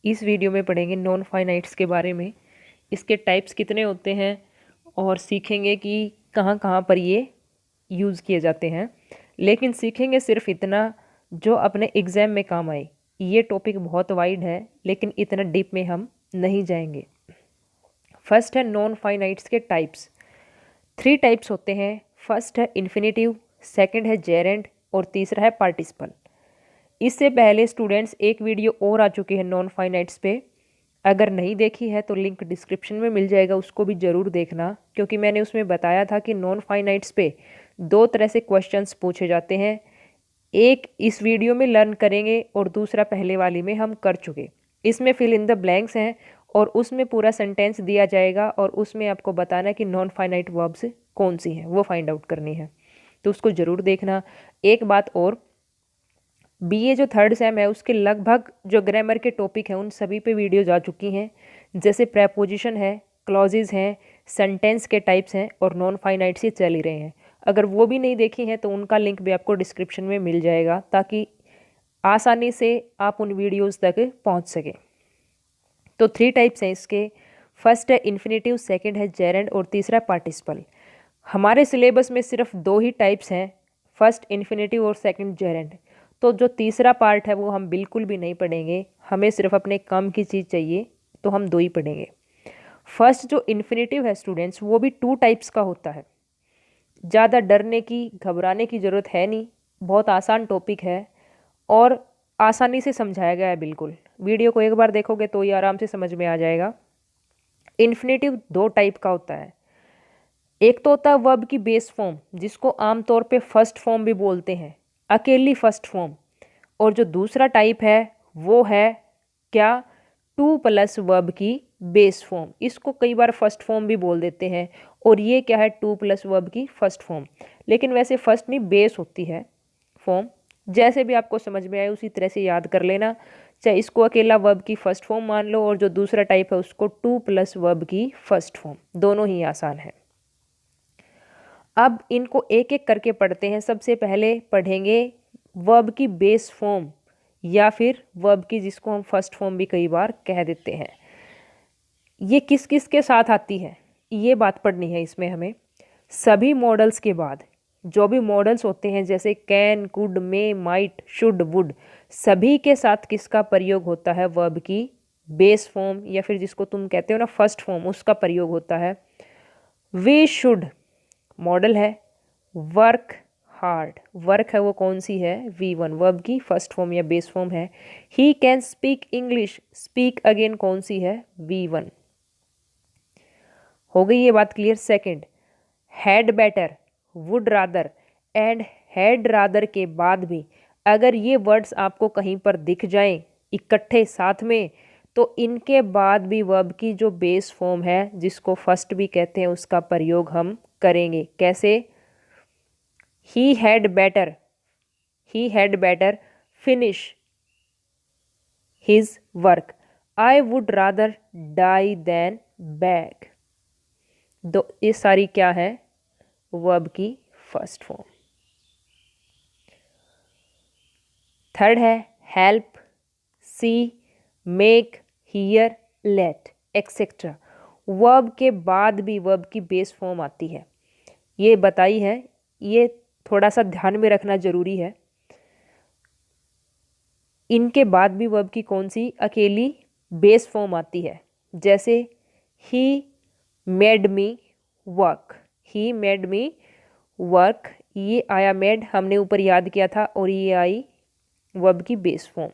इस वीडियो में पढ़ेंगे नॉन फाइनाइट्स के बारे में, इसके टाइप्स कितने होते हैं और सीखेंगे कि कहाँ कहाँ पर ये यूज़ किए जाते हैं। लेकिन सीखेंगे सिर्फ इतना जो अपने एग्ज़ाम में काम आए। ये टॉपिक बहुत वाइड है लेकिन इतना डीप में हम नहीं जाएंगे। फर्स्ट है नॉन फाइनाइट्स के टाइप्स। 3 टाइप्स होते हैं। फर्स्ट है इन्फिनेटिव, सेकंड है जेरेंड और तीसरा है पार्टिसिपल। इससे पहले स्टूडेंट्स एक वीडियो और आ चुकी है नॉन फाइनाइट्स पे, अगर नहीं देखी है तो लिंक डिस्क्रिप्शन में मिल जाएगा, उसको भी ज़रूर देखना, क्योंकि मैंने उसमें बताया था कि नॉन फाइनाइट्स पे 2 तरह से क्वेश्चंस पूछे जाते हैं। एक इस वीडियो में लर्न करेंगे और दूसरा पहले वाली में हम कर चुके। इसमें फिल इन द ब्लैंक्स हैं और उसमें पूरा सेंटेंस दिया जाएगा और उसमें आपको बताना है कि नॉन फाइनाइट वर्ब्स कौन सी हैं, वो फाइंड आउट करनी है, तो उसको ज़रूर देखना। एक बात और, बीए जो थर्ड सेम है उसके लगभग जो ग्रामर के टॉपिक हैं उन सभी पे वीडियो जा चुकी हैं, जैसे प्रेपोजिशन है, क्लॉजेज हैं, सेंटेंस के टाइप्स हैं और नॉन फाइनाइट से चल ही रहे हैं। अगर वो भी नहीं देखी हैं तो उनका लिंक भी आपको डिस्क्रिप्शन में मिल जाएगा, ताकि आसानी से आप उन वीडियोज़ तक पहुँच सकें। तो 3 टाइप्स हैं इसके। फर्स्ट है इन्फिनेटिव, सेकंड है जेरेंड और तीसरा पार्टिसिपल। हमारे सिलेबस में सिर्फ 2 ही टाइप्स हैं, फर्स्ट इन्फिनेटिव और सेकंड जेरेंड। तो जो तीसरा पार्ट है वो हम बिल्कुल भी नहीं पढ़ेंगे, हमें सिर्फ अपने काम की चीज़ चाहिए, तो हम 2 ही पढ़ेंगे। फर्स्ट जो इन्फिनेटिव है स्टूडेंट्स, वो भी 2 टाइप्स का होता है। ज़्यादा डरने की घबराने की ज़रूरत है नहीं, बहुत आसान टॉपिक है और आसानी से समझाया गया है। बिल्कुल वीडियो को एक बार देखोगे तो ये आराम से समझ में आ जाएगा। इन्फिनेटिव 2 टाइप का होता है। एक तो होता है वर्ब की बेस फॉर्म, जिसको आमतौर पे फर्स्ट फॉर्म भी बोलते हैं, अकेली फर्स्ट फॉर्म। और जो दूसरा टाइप है वो है क्या, 2 प्लस वर्ब की बेस फॉर्म। इसको कई बार फर्स्ट फॉर्म भी बोल देते हैं। और ये क्या है, 2 प्लस वर्ब की फर्स्ट फॉर्म। लेकिन वैसे फर्स्ट नहीं, बेस होती है फॉर्म। जैसे भी आपको समझ में आए उसी तरह से याद कर लेना, चाहे इसको अकेला वर्ब की फर्स्ट फॉर्म मान लो और जो दूसरा टाइप है उसको 2 प्लस वर्ब की फर्स्ट फॉर्म। दोनों ही आसान है। अब इनको एक एक करके पढ़ते हैं। सबसे पहले पढ़ेंगे वर्ब की बेस फॉर्म, या फिर वर्ब की जिसको हम फर्स्ट फॉर्म भी कई बार कह देते हैं। ये किस किस के साथ आती है, ये बात पढ़नी है इसमें हमें। सभी मॉडल्स के बाद जो भी मॉडल्स होते हैं, जैसे can, could, may, might, should, would, सभी के साथ किसका प्रयोग होता है, वर्ब की बेस फॉर्म, या फिर जिसको तुम कहते हो ना फर्स्ट फॉर्म, उसका प्रयोग होता है। वी शुड मॉडल है। वर्क हार्ड, वर्क है वो कौन सी है, V1, वर्ब की फर्स्ट फॉर्म या बेस फॉर्म है। He can speak English, speak again कौन सी है, V1। हो गई ये बात clear. Second, had better, would rather and had rather के बाद भी अगर ये वर्ड्स आपको कहीं पर दिख जाएं इकट्ठे साथ में, तो इनके बाद भी वर्ब की जो बेस फॉर्म है जिसको फर्स्ट भी कहते हैं उसका प्रयोग हम करेंगे। कैसे, he had better finish his work, I would rather die than beg. दो ये सारी क्या है, वर्ब की फर्स्ट फॉर्म। थर्ड है help, see, make, hear, let etcetera. Verb के बाद भी वर्ब की बेस फॉर्म आती है, ये बताई है, ये थोड़ा सा ध्यान में रखना जरूरी है। इनके बाद भी वर्ब की कौन सी अकेली बेस फॉर्म आती है, जैसे he made me work, he made me work, ये आया मेड, हमने ऊपर याद किया था, और ये आई वर्ब की base form.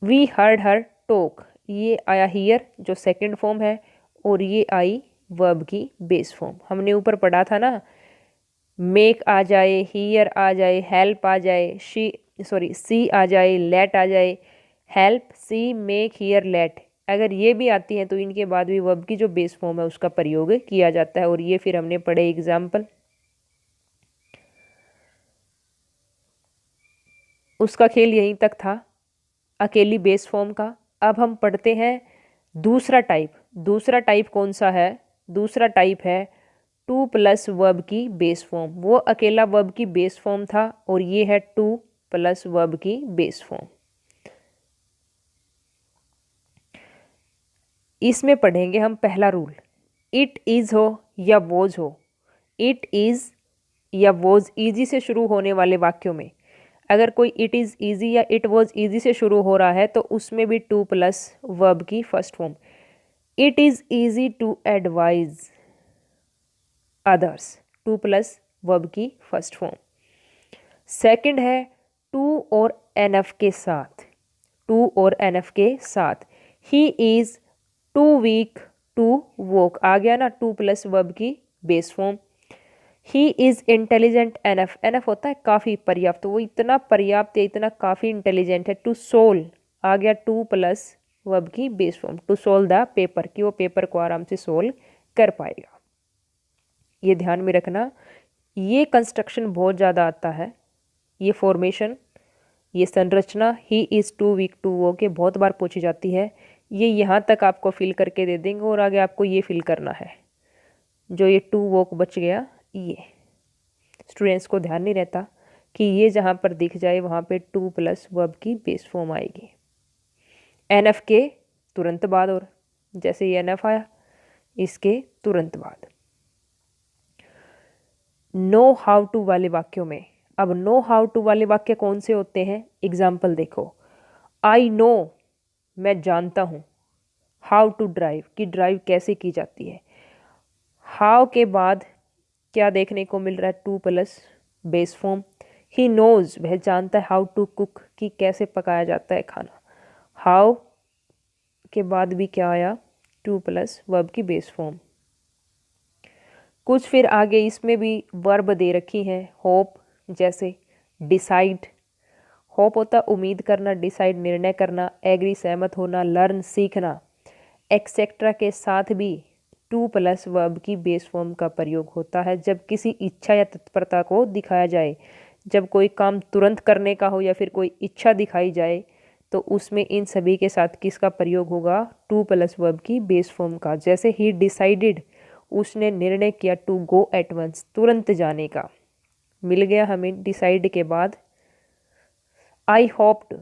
We heard her talk, ये आया हियर जो सेकंड फॉर्म है, और ये आई वर्ब की बेस फॉर्म। हमने ऊपर पढ़ा था ना, मेक आ जाए, हियर आ जाए, हेल्प आ जाए, सी आ जाए, लेट आ जाए, help, see, make, hear, let, अगर ये भी आती हैं तो इनके बाद भी वर्ब की जो बेस फॉर्म है उसका प्रयोग किया जाता है। और ये फिर हमने पढ़े एग्जाम्पल, उसका खेल यहीं तक था अकेली बेस फॉर्म का। अब हम पढ़ते हैं दूसरा टाइप। दूसरा टाइप कौन सा है, दूसरा टाइप है 2 प्लस वर्ब की बेस फॉर्म। वो अकेला वर्ब की बेस फॉर्म था और ये है 2 प्लस वर्ब की बेस फॉर्म। इसमें पढ़ेंगे हम पहला रूल, इट इज़ हो या वॉज हो, इट इज़ या वॉज ईजी से शुरू होने वाले वाक्यों में अगर कोई इट इज़ ईजी या इट वॉज ईजी से शुरू हो रहा है तो उसमें भी टू प्लस वर्ब की first form. It is easy to advise others, to plus verb की फर्स्ट फॉर्म। सेकंड है टू और एनएफ के साथ, टू और एनएफ के साथ, he is too weak to walk, आ गया ना टू प्लस वर्ब की base form. He is intelligent, NF, NF होता है काफ़ी पर्याप्त, वो इतना पर्याप्त है, इतना काफ़ी इंटेलिजेंट है। टू सोल आ गया टू प्लस वर्ब की base form, to solve the paper, कि वो पेपर को आराम से सोल्व कर पाएगा। ये ध्यान में रखना, ये कंस्ट्रक्शन बहुत ज़्यादा आता है, ये फॉर्मेशन, ये संरचना he is too weak to walk के बहुत बार पूछी जाती है। ये यहाँ तक आपको फिल करके दे देंगे और आगे आपको ये फिल करना है, जो ये टू वॉक बच गया। ये स्टूडेंट्स को ध्यान नहीं रहता कि ये जहाँ पर दिख जाए वहाँ पे टू प्लस वर्ब की बेस फॉर्म आएगी एनएफ के तुरंत बाद, और जैसे ये एनएफ आया इसके तुरंत बाद। नो हाउ टू वाले वाक्यों में, अब नो हाउ टू वाले वाक्य कौन से होते हैं? एग्जाम्पल देखो, आई नो, मैं जानता हूँ, हाउ टू ड्राइव, कि ड्राइव कैसे की जाती है। हाउ के बाद क्या देखने को मिल रहा है? To plus base form. He knows, वह जानता है, हाउ टू कुक, कि कैसे पकाया जाता है खाना। हाउ के बाद भी क्या आया? टू प्लस वर्ब की बेस फॉर्म। कुछ फिर आगे इसमें भी वर्ब दे रखी हैं, होप, जैसे डिसाइड, होप होता उम्मीद करना, डिसाइड निर्णय करना, एग्री सहमत होना, लर्न सीखना, एक्सेट्रा के साथ भी टू प्लस वर्ब की बेस फॉर्म का प्रयोग होता है जब किसी इच्छा या तत्परता को दिखाया जाए। जब कोई काम तुरंत करने का हो या फिर कोई इच्छा दिखाई जाए तो उसमें इन सभी के साथ किसका प्रयोग होगा? टू प्लस वर्ब की बेस फॉर्म का। जैसे ही डिसाइडेड, उसने निर्णय किया, टू गो एट वंस, तुरंत जाने का, मिल गया हमें डिसाइड के बाद। आई होप्ड,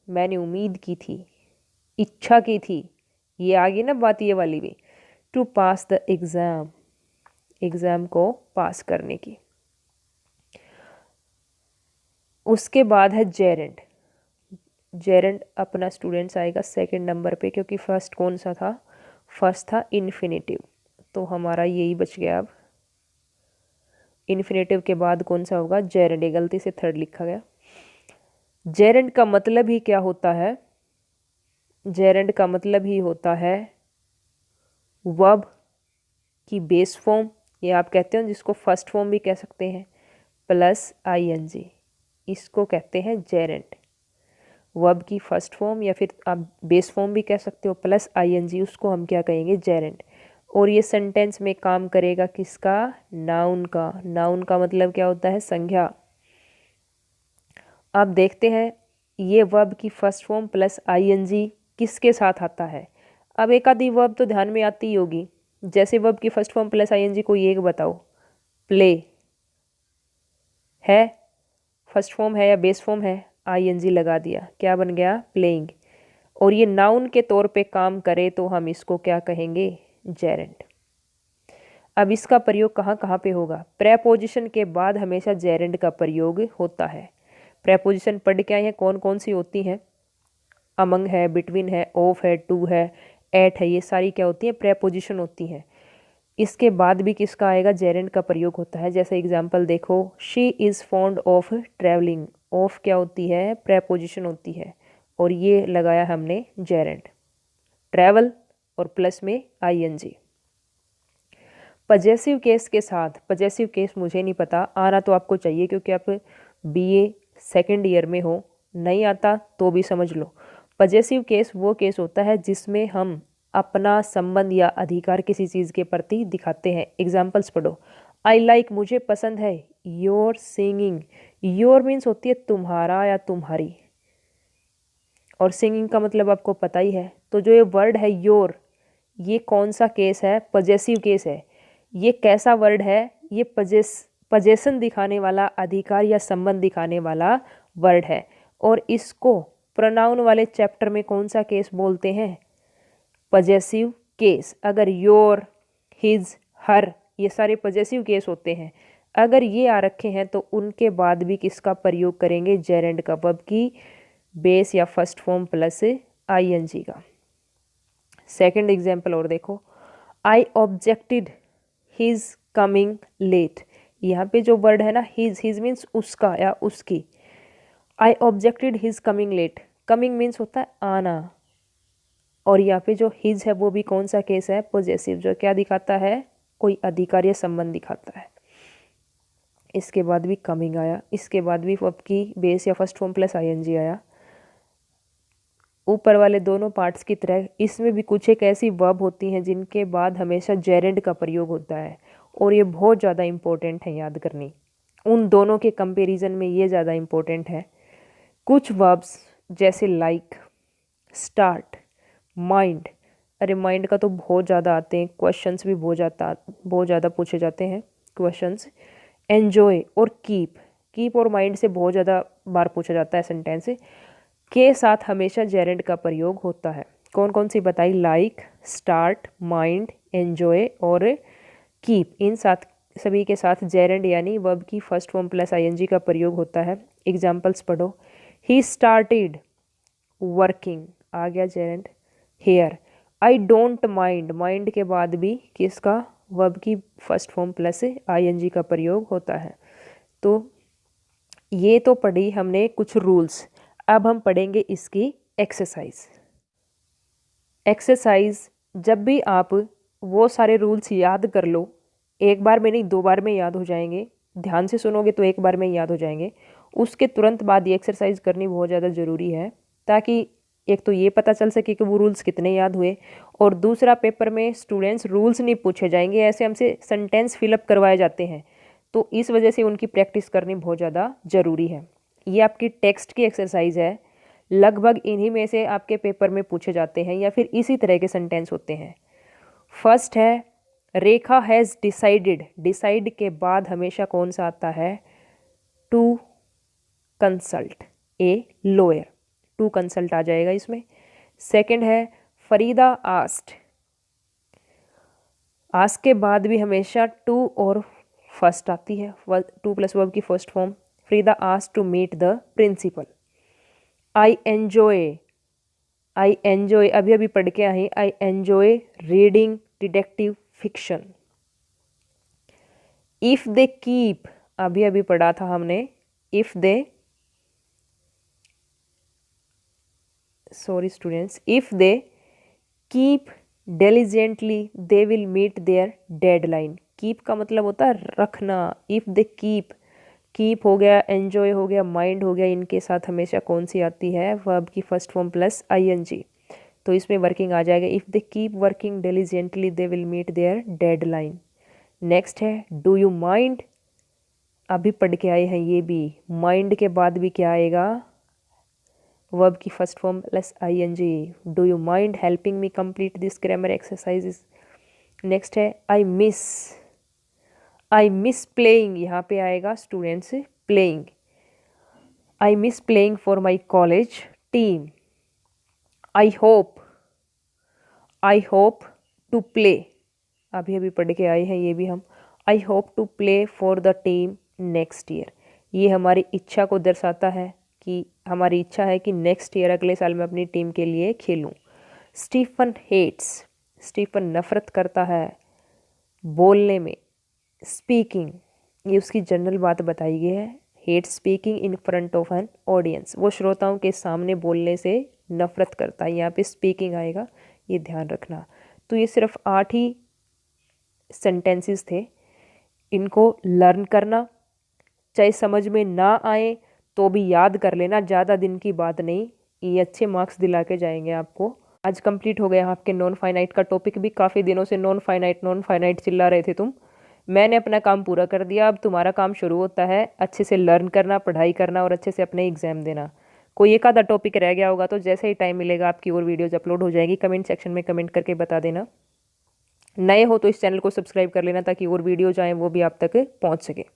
मैंने उम्मीद की थी, इच्छा की थी, ये आ गई ना बात ये वाली भी। To pass the exam, exam को पास करने की। उसके बाद है जेरेंड। जेरेंड अपना स्टूडेंट्स आएगा सेकंड नंबर पे, क्योंकि फर्स्ट कौन सा था? फर्स्ट था इन्फिनेटिव, तो हमारा यही बच गया। अब इन्फिनेटिव के बाद कौन सा होगा? जेरेंड, ये गलती से थर्ड लिखा गया। जेरेंड का मतलब ही क्या होता है? जेरेंड का मतलब ही होता है वर्ब की बेस फॉर्म, ये आप कहते हो जिसको फर्स्ट फॉर्म भी कह सकते हैं, प्लस आईएनजी, इसको कहते हैं जेरेंड। वर्ब की फर्स्ट फॉर्म या फिर आप बेस फॉर्म भी कह सकते हो, प्लस आईएनजी, उसको हम क्या कहेंगे? जेरेंड। और ये सेंटेंस में काम करेगा किसका? नाउन का। नाउन का मतलब क्या होता है? संज्ञा। आप देखते हैं ये वर्ब की फर्स्ट फॉर्म प्लस आईएनजी किसके साथ आता है? अब एक आधी वर्ब तो ध्यान में आती ही होगी, जैसे वर्ब की फर्स्ट फॉर्म प्लस आईएनजी, कोई एक बताओ। प्ले है, फर्स्ट फॉर्म है या बेस फॉर्म है? आईएनजी लगा दिया, क्या बन गया? प्लेइंग। और ये नाउन के तौर पे काम करे तो हम इसको क्या कहेंगे? जेरेंड। अब इसका प्रयोग कहाँ कहाँ पे होगा? प्रेपोजिशन के बाद हमेशा जेरेंड का प्रयोग होता है। प्रेपोजिशन पढ़ के आए हैं, कौन कौन सी होती हैं? अमंग है, बिटवीन है, ऑफ है, टू है, एट है, ये सारी क्या होती हैं? प्रेपोजिशन होती हैं। इसके बाद भी किसका आएगा? जेरेंड का प्रयोग होता है। जैसे एग्जाम्पल देखो, she is fond of travelling, of क्या होती है? प्रेपोजिशन होती है, और ये लगाया हमने जेरेंड। ट्रैवल और प्लस में आईएनजी। पजेसिव केस के साथ, पजेसिव केस मुझे नहीं पता, आना तो आपको चाहिए क्योंकि आप बीए सेकेंड ईयर में हो, नहीं आता तो भी समझ लो। पजेसिव केस वो केस होता है जिसमें हम अपना संबंध या अधिकार किसी चीज़ के प्रति दिखाते हैं। एग्जाम्पल्स पढ़ो। आई लाइक, मुझे पसंद है, योर सिंगिंग, योर मीन्स होती है तुम्हारा या तुम्हारी, और सिंगिंग का मतलब आपको पता ही है। तो जो ये वर्ड है योर, ये कौन सा केस है? पजेसिव केस है। ये कैसा वर्ड है? ये पजेशन दिखाने वाला, अधिकार या संबंध दिखाने वाला वर्ड है। और इसको प्रोनाउन वाले चैप्टर में कौन सा केस बोलते हैं? पजेसिव केस, अगर योर, हिज, हर, ये सारे पॉजेसिव केस होते हैं, अगर ये आ रखे हैं तो उनके बाद भी किसका प्रयोग करेंगे, जेरेंड का, वर्ब की बेस या फर्स्ट फॉर्म प्लस आईएनजी का। सेकंड एग्जाम्पल और देखो, आई ऑब्जेक्टेड हिज कमिंग लेट। यहाँ पे जो वर्ड है ना हिज मीन्स उसका या उसकी। I objected his coming late, coming means होता है आना, और यहाँ पे जो हिज है वो भी कौन सा केस है, पॉजेसिव, जो क्या दिखाता है, कोई अधिकार या संबंध दिखाता है। इसके बाद भी कमिंग आया, इसके बाद भी वर्ब की बेस या फर्स्ट फॉर्म प्लस आईएनजी आया। ऊपर वाले दोनों पार्ट्स की तरह इसमें भी कुछ एक ऐसी वर्ब होती हैं जिनके बाद हमेशा जेरेंड का प्रयोग होता है, और ये बहुत ज़्यादा इम्पोर्टेंट है याद करनी। उन दोनों के कंपैरिजन में ये ज़्यादा इम्पोर्टेंट है। कुछ वर्ब्स जैसे लाइक, स्टार्ट, माइंड, अरे माइंड का तो बहुत ज़्यादा आते हैं, क्वेश्चंस भी बहुत ज़्यादा पूछे जाते हैं क्वेश्चंस। एन्जॉय और कीप और माइंड से बहुत ज़्यादा बार पूछा जाता है सेंटेंस के साथ, हमेशा जेरेंड का प्रयोग होता है। कौन कौन सी बताई, लाइक, स्टार्ट, माइंड, एन्जॉय और कीप, इन साथ सभी के साथ जेरेंड यानी वर्ब की फर्स्ट फॉर्म प्लस आईएनजी का प्रयोग होता है। एग्जाम्पल्स पढ़ो, ही स्टार्टेड वर्किंग, आ गया gerund. Here, I don't mind, mind के बाद भी किसका, वर्ब की फर्स्ट फॉर्म प्लस आईएनजी का प्रयोग होता है। तो ये तो पढ़ी हमने कुछ रूल्स, अब हम पढ़ेंगे इसकी एक्सरसाइज। एक्सरसाइज, जब भी आप वो सारे रूल्स याद कर लो, एक बार में नहीं 2 बार में याद हो जाएंगे, ध्यान से सुनोगे तो एक बार में याद हो जाएंगे। उसके तुरंत बाद ये एक्सरसाइज करनी बहुत ज़्यादा ज़रूरी है, ताकि एक तो ये पता चल सके कि वो रूल्स कितने याद हुए, और दूसरा पेपर में स्टूडेंट्स रूल्स नहीं पूछे जाएंगे, ऐसे हमसे सेंटेंस फिलअप करवाए जाते हैं, तो इस वजह से उनकी प्रैक्टिस करनी बहुत ज़्यादा ज़रूरी है। ये आपकी टेक्स्ट की एक्सरसाइज है, लगभग इन्हीं में से आपके पेपर में पूछे जाते हैं या फिर इसी तरह के सेंटेंस होते हैं। फर्स्ट है, रेखा हैज़ डिसाइडेड, डिसाइड के बाद हमेशा कौन सा आता है, to consult a lawyer, to consult आ जाएगा इसमें। सेकंड है, फरीदा आस्क्ड, आस्क के बाद भी हमेशा टू और फर्स्ट आती है, टू प्लस वर्ब की first form. Farida asked to meet the principal. I enjoy, I enjoy अभी अभी पढ़ के आई, I enjoy reading detective fiction. If they keep, अभी अभी पढ़ा था हमने, if they, sorry students, if they keep diligently they will meet their deadline. Keep का मतलब होता है रखना। इफ दे कीप हो गया, एन्जॉय हो गया, माइंड हो गया, इनके साथ हमेशा कौन सी आती है, वर्ब की फर्स्ट फॉर्म प्लस आईएनजी, तो इसमें वर्किंग आ जाएगा। If they keep working diligently they will meet their deadline. Next है, डू यू माइंड, अभी पढ़ के आए हैं ये भी, माइंड के बाद भी क्या आएगा, वर्ब की first form plus ING. Do you mind helping me complete this grammar exercises. Next है, आई मिस प्लेइंग, यहाँ पे आएगा students playing. I miss playing for my college team. I hope to play, अभी अभी पढ़ के आए हैं ये भी हम, I hope to play for the team next year. ये हमारी इच्छा को दर्शाता है कि हमारी इच्छा है कि नेक्स्ट ईयर, अगले साल मैं अपनी टीम के लिए खेलूं। स्टीफन हेट्स, स्टीफन नफरत करता है बोलने में। स्पीकिंग, ये उसकी जनरल बात बताई गई है। Hate speaking in front of an audience, वो श्रोताओं के सामने बोलने से नफरत करता है, यहाँ पे स्पीकिंग आएगा, ये ध्यान रखना। तो ये सिर्फ 8 ही सेंटेंसेस थे, इनको लर्न करना, चाहे समझ में ना आए तो भी याद कर लेना, ज़्यादा दिन की बात नहीं, ये अच्छे मार्क्स दिला के जाएंगे आपको। आज कंप्लीट हो गया आपके नॉन फाइनाइट का टॉपिक भी। काफ़ी दिनों से नॉन फाइनाइट चिल्ला रहे थे तुम, मैंने अपना काम पूरा कर दिया, अब तुम्हारा काम शुरू होता है अच्छे से लर्न करना, पढ़ाई करना और अच्छे से अपने एग्जाम देना। कोई एक आधा टॉपिक रह गया होगा तो जैसे ही टाइम मिलेगा आपकी और वीडियोज अपलोड हो जाएगी, कमेंट सेक्शन में कमेंट करके बता देना। नए हो तो इस चैनल को सब्सक्राइब कर लेना ताकि और वीडियोज आएँ वो भी आप तक पहुँच सके।